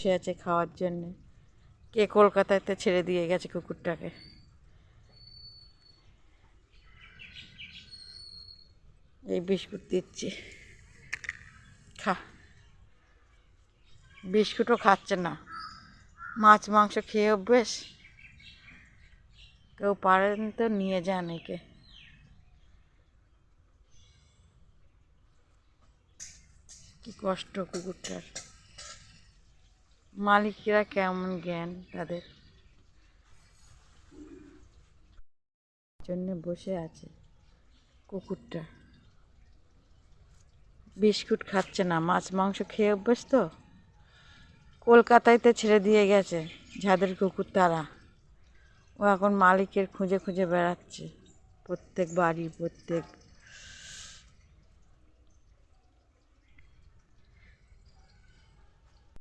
বসে আছে খাওয়ার জন্যে। কে কলকাতাতে ছেড়ে দিয়ে গেছে কুকুরটাকে। এই বিস্কুট দিচ্ছি, খা। বিস্কুটও খাচ্ছে না, মাছ মাংস খেয়ে অভ্যেস। কেউ পারেন তো নিয়ে যান একে। কি কষ্ট কুকুরটার, মালিকরা কেমন জ্ঞান তাদের। জন্য বসে আছে কুকুরটা, বিস্কুট খাচ্ছে না, মাছ মাংস খেয়ে অভ্যেস তো। কলকাতায়তে ছেড়ে দিয়ে গেছে যাদের কুকুর তারা। ও এখন মালিকের খুঁজে খুঁজে বেড়াচ্ছে প্রত্যেক বাড়ি, প্রত্যেক